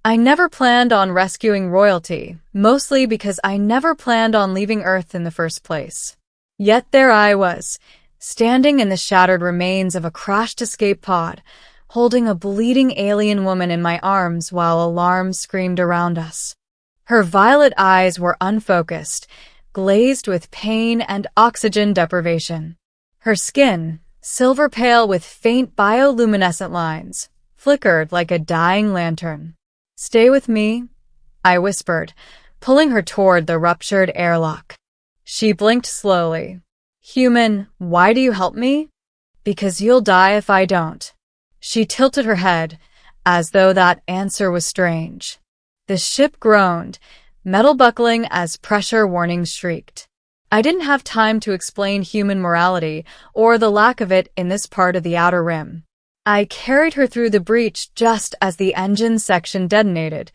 I never planned on rescuing royalty, mostly because I never planned on leaving Earth in the first place. Yet there I was, standing in the shattered remains of a crashed escape pod, holding a bleeding alien woman in my arms while alarms screamed around us. Her violet eyes were unfocused, glazed with pain and oxygen deprivation. Her skin, silver pale with faint bioluminescent lines, flickered like a dying lantern. "Stay with me," I whispered, pulling her toward the ruptured airlock. She blinked slowly. "Human, why do you help me?" "Because you'll die if I don't." She tilted her head, as though that answer was strange. The ship groaned, metal buckling as pressure warnings shrieked. I didn't have time to explain human morality or the lack of it in this part of the Outer Rim. I carried her through the breach just as the engine section detonated,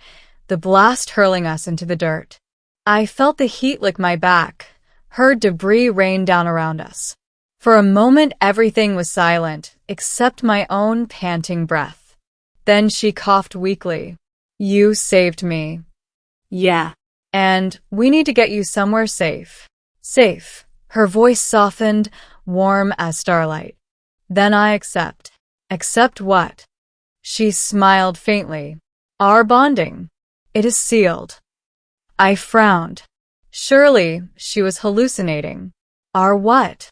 the blast hurling us into the dirt. I felt the heat lick my back, heard debris rain down around us. For a moment everything was silent, except my own panting breath. Then she coughed weakly. "You saved me." "Yeah. And we need to get you somewhere safe." "Safe." Her voice softened, warm as starlight. "Then I accept." "Accept what?" She smiled faintly. "Our bonding. It is sealed." I frowned. Surely she was hallucinating. "Our what?"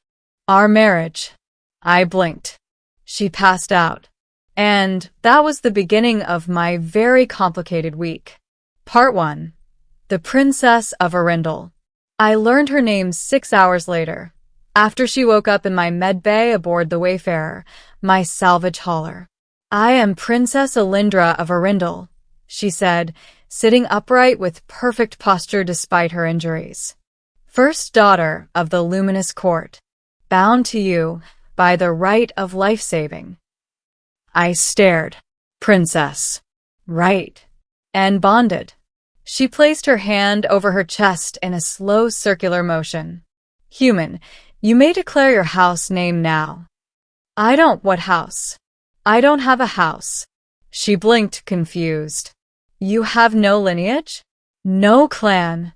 "Our marriage." I blinked. She passed out. And that was the beginning of my very complicated week. Part 1. The Princess of Elyndra. I learned her name 6 hours later, after she woke up in my med bay aboard the Wayfarer, my salvage hauler. "I am Princess Elyndra of Elyndra," she said, sitting upright with perfect posture despite her injuries. "First daughter of the Luminous Court, bound to you by the right of life-saving." I stared. "Princess." "Right. And bonded." She placed her hand over her chest in a slow circular motion. "Human, you may declare your house name now." "I don't. What house?" "I don't have a house." She blinked, confused. "You have no lineage?" "No clan."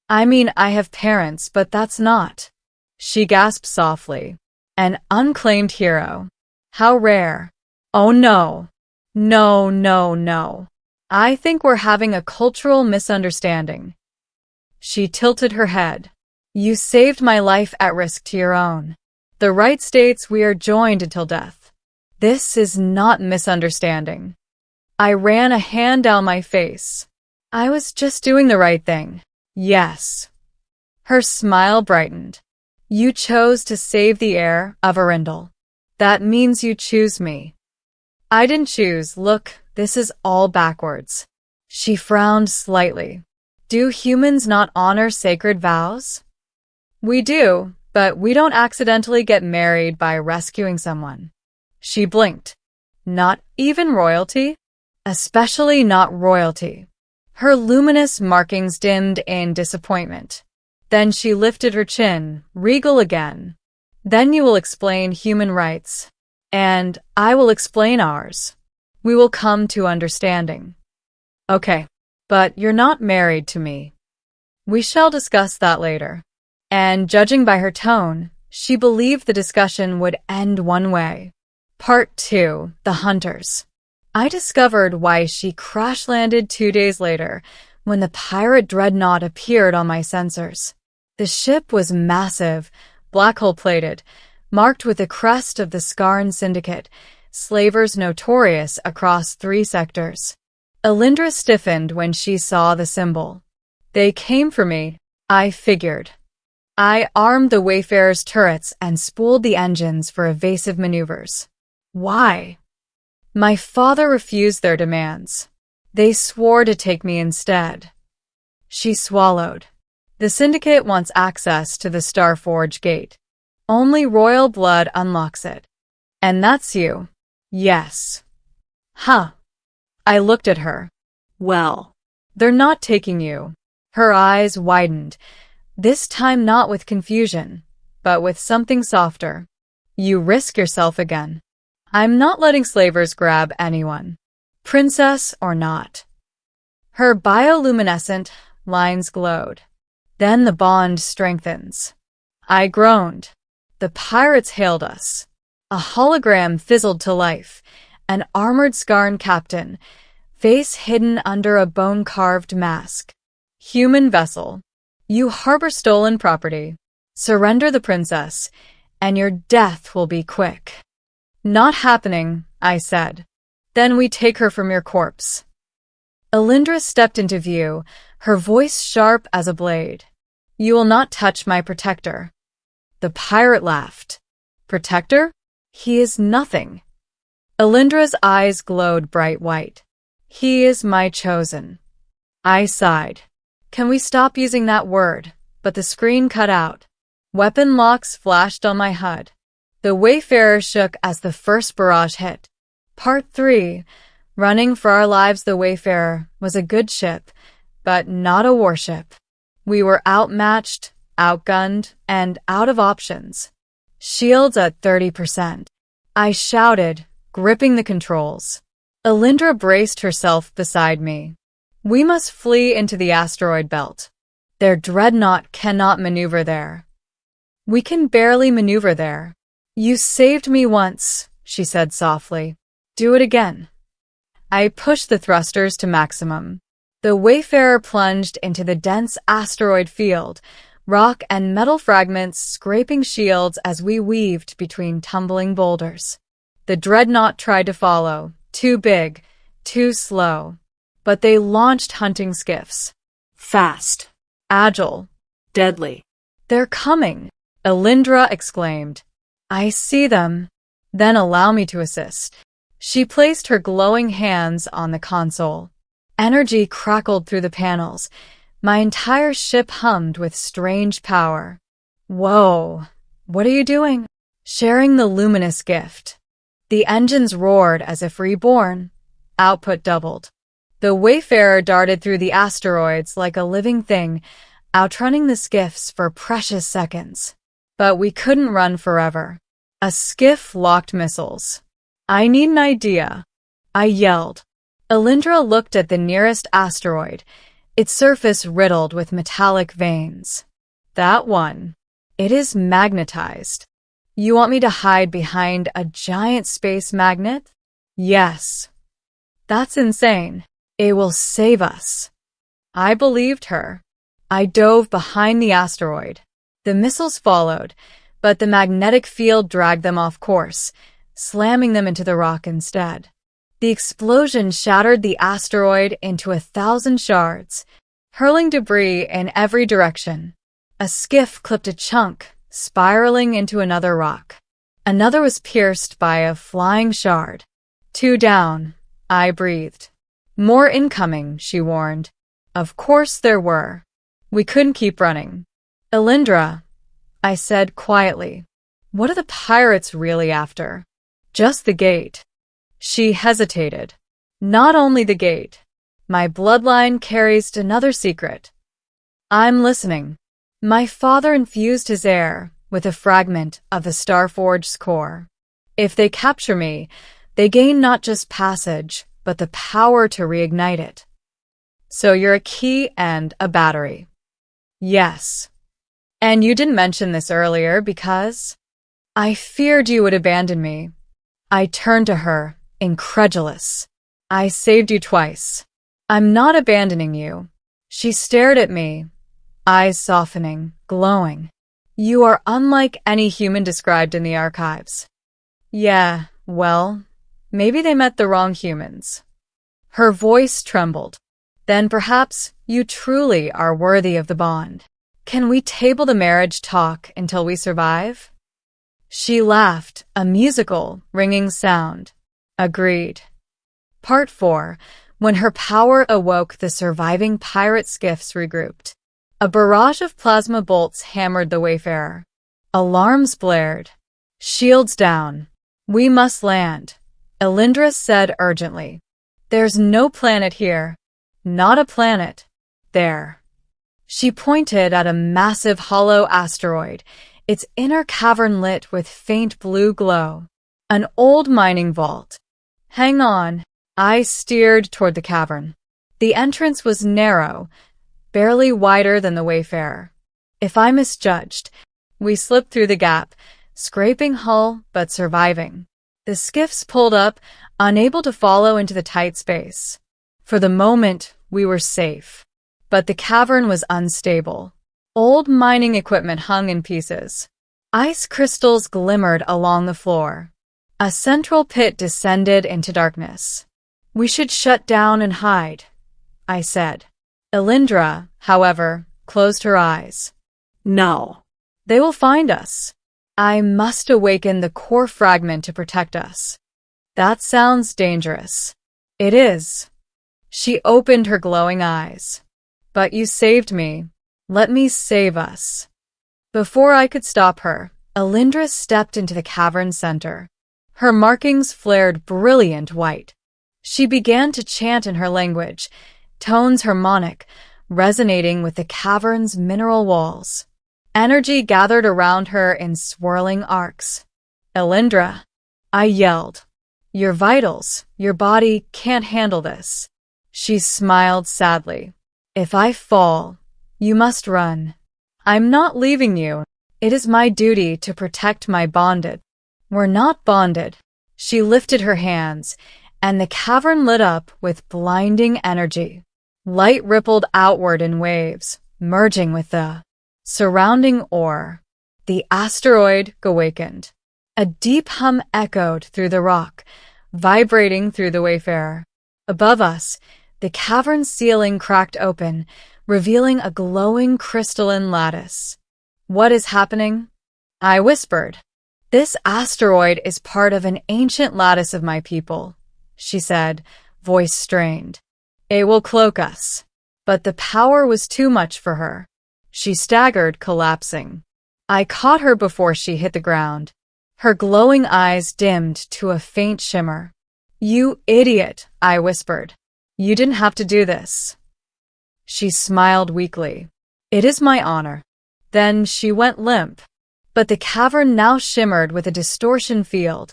"I mean, I have parents, but that's not." She gasped softly. "An unclaimed hero. How rare." "Oh no. No, no, no. I think we're having a cultural misunderstanding." She tilted her head. "You saved my life at risk to your own. The right states we are joined until death. This is not misunderstanding." I ran a hand down my face. "I was just doing the right thing." "Yes." Her smile brightened. "You chose to save the heir of Elyndra. That means you choose me." "I didn't choose. Look, this is all backwards." She frowned slightly. "Do humans not honor sacred vows?" "We do, but we don't accidentally get married by rescuing someone." She blinked. "Not even royalty?" "Especially not royalty." Her luminous markings dimmed in disappointment. Then she lifted her chin, regal again. "Then you will explain human rights. And I will explain ours. We will come to understanding." "Okay, but you're not married to me." "We shall discuss that later." And judging by her tone, she believed the discussion would end one way. Part 2. The Hunters. I discovered why she crash-landed 2 days later, when the pirate Dreadnought appeared on my sensors. The ship was massive, black hole-plated, marked with the crest of the Scarn Syndicate, slavers notorious across 3 sectors. Elyndra stiffened when she saw the symbol. They came for me, I figured. I armed the Wayfarer's turrets and spooled the engines for evasive maneuvers. Why? My father refused their demands. They swore to take me instead. She swallowed. The Syndicate wants access to the Starforge gate. Only royal blood unlocks it. And that's you. Yes. Huh. I looked at her. Well, they're not taking you. Her eyes widened, this time not with confusion, but with something softer. You risk yourself again. I'm not letting slavers grab anyone. Princess or not. Her bioluminescent lines glowed. Then the bond strengthens. I groaned. The pirates hailed us. A hologram fizzled to life. An armored Skarn captain, face hidden under a bone-carved mask. Human vessel. You harbor stolen property. Surrender the princess, and your death will be quick. Not happening, I said. Then we take her from your corpse. Elyndra stepped into view, her voice sharp as a blade. You will not touch my protector. The pirate laughed. Protector? He is nothing. Elyndra's eyes glowed bright white. He is my chosen. I sighed. Can we stop using that word? But the screen cut out. Weapon locks flashed on my HUD. The Wayfarer shook as the first barrage hit. Part 3. Running for our lives, the Wayfarer was a good ship, but not a warship. We were outmatched, outgunned, and out of options. Shields at 30%. I shouted, gripping the controls. Elyndra braced herself beside me. We must flee into the asteroid belt. Their dreadnought cannot maneuver there. We can barely maneuver there. You saved me once, she said softly. Do it again. I pushed the thrusters to maximum. The Wayfarer plunged into the dense asteroid field, rock and metal fragments scraping shields as we weaved between tumbling boulders. The dreadnought tried to follow, too big, too slow. But they launched hunting skiffs. Fast, agile, deadly. They're coming, Elyndra exclaimed. I see them. Then allow me to assist. She placed her glowing hands on the console. Energy crackled through the panels. My entire ship hummed with strange power. Whoa, what are you doing? Sharing the luminous gift. The engines roared as if reborn. Output doubled. The Wayfarer darted through the asteroids like a living thing, outrunning the skiffs for precious seconds. But we couldn't run forever. A skiff locked missiles. I need an idea, I yelled. Elyndra looked at the nearest asteroid, its surface riddled with metallic veins. That one. It is magnetized. You want me to hide behind a giant space magnet? Yes. That's insane. It will save us. I believed her. I dove behind the asteroid. The missiles followed, but the magnetic field dragged them off course, slamming them into the rock instead. The explosion shattered the asteroid into 1,000 shards, hurling debris in every direction. A skiff clipped a chunk, spiraling into another rock. Another was pierced by a flying shard. 2 down, I breathed. More incoming, she warned. Of course there were. We couldn't keep running. Elyndra, I said quietly, what are the pirates really after? Just the gate. She hesitated. Not only the gate. My bloodline carries another secret. I'm listening. My father infused his heir with a fragment of the Starforge's core. If they capture me, they gain not just passage, but the power to reignite it. So you're a key and a battery. Yes. And you didn't mention this earlier because I feared you would abandon me. I turned to her, incredulous. I saved you twice. I'm not abandoning you. She stared at me, eyes softening, glowing. You are unlike any human described in the archives. Yeah, well, maybe they met the wrong humans. Her voice trembled. Then perhaps you truly are worthy of the bond. Can we table the marriage talk until we survive? She laughed, a musical, ringing sound. Agreed. Part 4. When her power awoke, the surviving pirate skiffs regrouped. A barrage of plasma bolts hammered the Wayfarer. Alarms blared. Shields down. We must land, Elyndra said urgently. There's no planet here. Not a planet. There. She pointed at a massive hollow asteroid, its inner cavern lit with faint blue glow. An old mining vault. Hang on. I steered toward the cavern. The entrance was narrow, barely wider than the Wayfarer. If I misjudged, we slipped through the gap, scraping hull but surviving. The skiffs pulled up, unable to follow into the tight space. For the moment, we were safe. But the cavern was unstable. Old mining equipment hung in pieces. Ice crystals glimmered along the floor. A central pit descended into darkness. We should shut down and hide, I said. Elyndra, however, closed her eyes. No. They will find us. I must awaken the core fragment to protect us. That sounds dangerous. It is. She opened her glowing eyes. But you saved me. Let me save us. Before I could stop her, Elyndra stepped into the cavern center. Her markings flared brilliant white. She began to chant in her language, tones harmonic, resonating with the cavern's mineral walls. Energy gathered around her in swirling arcs. Elyndra, I yelled. Your vitals, your body can't handle this. She smiled sadly. If I fall, you must run. I'm not leaving you. It is my duty to protect my bonded. We're not bonded. She lifted her hands, and the cavern lit up with blinding energy. Light rippled outward in waves, merging with the surrounding ore. The asteroid awakened. A deep hum echoed through the rock, vibrating through the Wayfarer. Above us, the cavern ceiling cracked open, revealing a glowing crystalline lattice. What is happening? I whispered. This asteroid is part of an ancient lattice of my people, she said, voice strained. It will cloak us. But the power was too much for her. She staggered, collapsing. I caught her before she hit the ground. Her glowing eyes dimmed to a faint shimmer. You idiot, I whispered. You didn't have to do this. She smiled weakly. It is my honor. Then she went limp. But the cavern now shimmered with a distortion field,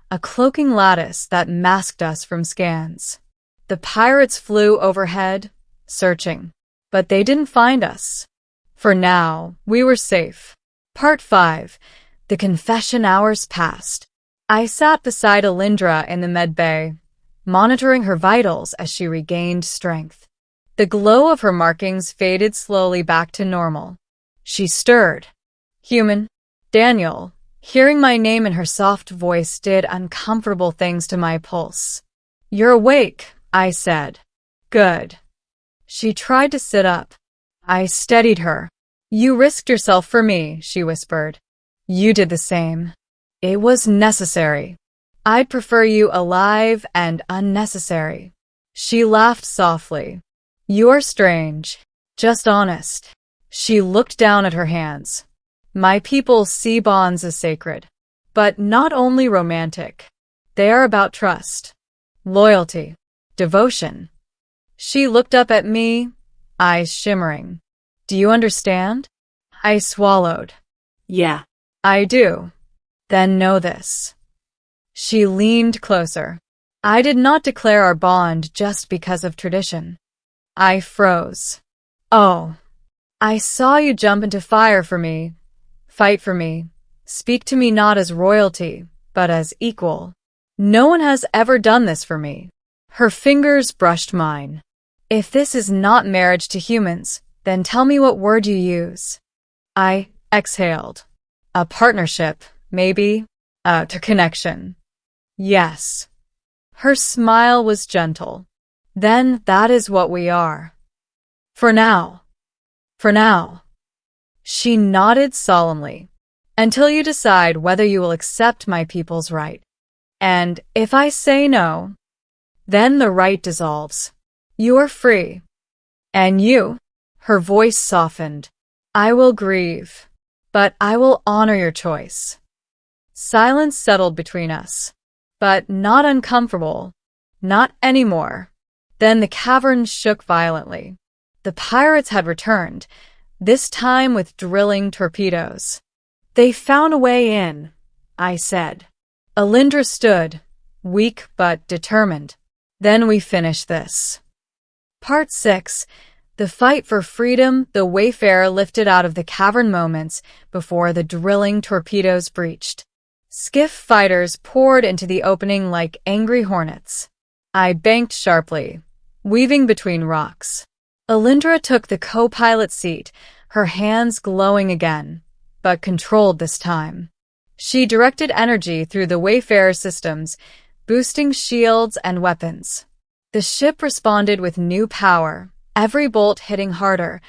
a cloaking lattice that masked us from scans. The pirates flew overhead, searching. But they didn't find us. For now, we were safe. Part 5. The confession hours passed. I sat beside Elyndra in the med bay, monitoring her vitals as she regained strength. The glow of her markings faded slowly back to normal. She stirred. Human. Daniel. Hearing my name in her soft voice did uncomfortable things to my pulse. You're awake, I said. Good. She tried to sit up. I steadied her. You risked yourself for me, she whispered. You did the same. It was necessary. I'd prefer you alive and unnecessary. She laughed softly. You're strange. Just honest. She looked down at her hands. My people see bonds as sacred, but not only romantic. They are about trust, loyalty, devotion. She looked up at me, eyes shimmering. Do you understand? I swallowed. Yeah. I do. Then know this. She leaned closer. I did not declare our bond just because of tradition. I froze. Oh. I saw you jump into fire for me, fight for me, speak to me not as royalty, but as equal. No one has ever done this for me. Her fingers brushed mine. If this is not marriage to humans, then tell me what word you use. I exhaled. A partnership, maybe. A connection. Yes. Her smile was gentle. Then that is what we are. For now. For now. She nodded solemnly. Until you decide whether you will accept my people's right. And if I say no, then the right dissolves. You are free. And you? Her voice softened. I will grieve, but I will honor your choice. Silence settled between us, but not uncomfortable. Not anymore. Then the cavern shook violently. The pirates had returned, this time with drilling torpedoes. They found a way in, I said. Elyndra stood, weak but determined. Then we finish this. Part 6. The fight for freedom. The Wayfarer lifted out of the cavern moments before the drilling torpedoes breached. Skiff fighters poured into the opening like angry hornets. I banked sharply, weaving between rocks. Elyndra took the co-pilot seat, her hands glowing again, but controlled this time. She directed energy through the Wayfarer systems, boosting shields and weapons. The ship responded with new power, every bolt hitting harder,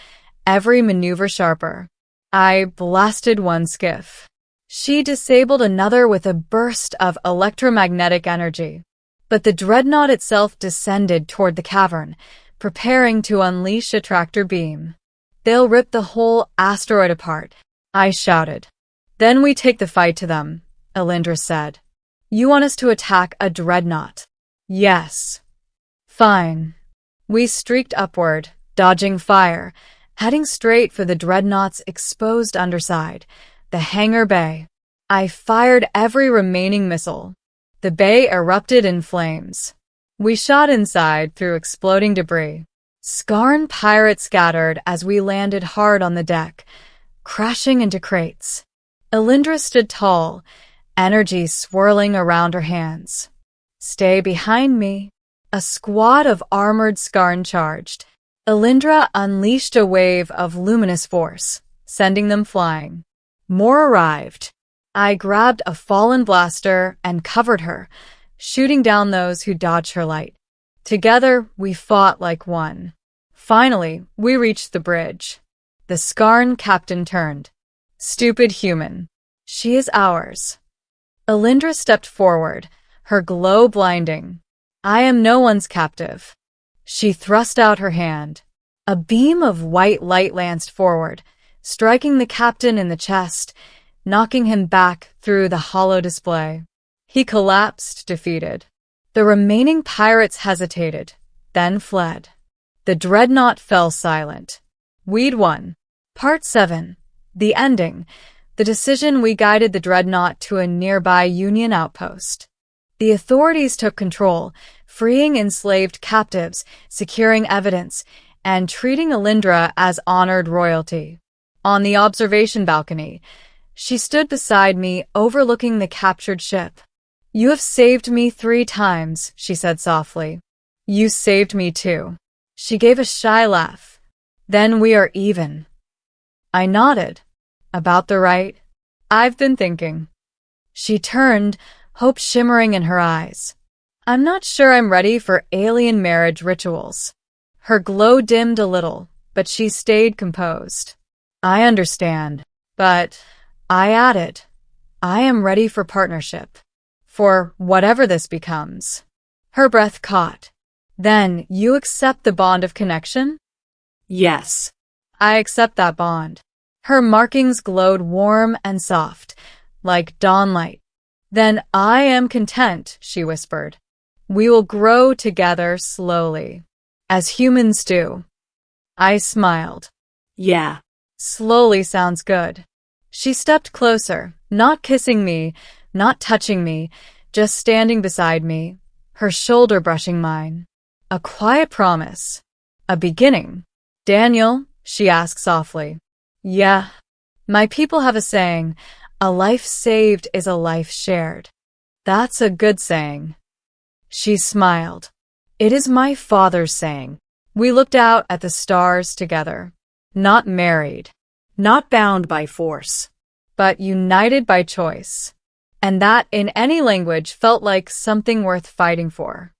every maneuver sharper. I blasted one skiff. She disabled another with a burst of electromagnetic energy. But the Dreadnought itself descended toward the cavern, preparing to unleash a tractor beam. They'll rip the whole asteroid apart, I shouted. Then we take the fight to them, Elyndra said. You want us to attack a Dreadnought? Yes. Fine. We streaked upward, dodging fire, heading straight for the Dreadnought's exposed underside, the hangar bay. I fired every remaining missile. The bay erupted in flames. We shot inside through exploding debris. Scarn pirates scattered as we landed hard on the deck, crashing into crates. Elyndra stood tall, energy swirling around her hands. Stay behind me. A squad of armored Scarn charged. Elyndra unleashed a wave of luminous force, sending them flying. More arrived. I grabbed a fallen blaster and covered her, shooting down those who dodged her light. Together, we fought like one. Finally, we reached the bridge. The Scarn captain turned. Stupid human. She is ours. Elyndra stepped forward, her glow blinding. I am no one's captive. She thrust out her hand. A beam of white light lanced forward, striking the captain in the chest, knocking him back through the hollow display. He collapsed, defeated. The remaining pirates hesitated, then fled. The Dreadnought fell silent. We'd won. Part 7. The ending. The decision. We guided the Dreadnought to a nearby Union outpost. The authorities took control, freeing enslaved captives, securing evidence, and treating Elyndra as honored royalty. On the observation balcony, she stood beside me, overlooking the captured ship. You have saved me 3 times, she said softly. You saved me too. She gave a shy laugh. Then we are even. I nodded. About the right? I've been thinking. She turned, hope shimmering in her eyes. I'm not sure I'm ready for alien marriage rituals. Her glow dimmed a little, but she stayed composed. I understand, but I added, I am ready for partnership. For whatever this becomes. Her breath caught. Then you accept the bond of connection? Yes. I accept that bond. Her markings glowed warm and soft, like dawnlight. Then I am content, she whispered. We will grow together slowly, as humans do. I smiled. Yeah. Slowly sounds good. She stepped closer, not kissing me, not touching me, just standing beside me, her shoulder brushing mine. A quiet promise. A beginning. Daniel, she asked softly. Yeah. My people have a saying, a life saved is a life shared. That's a good saying. She smiled. It is my father's saying. We looked out at the stars together. Not married. Not bound by force. But united by choice. And that, in any language, felt like something worth fighting for.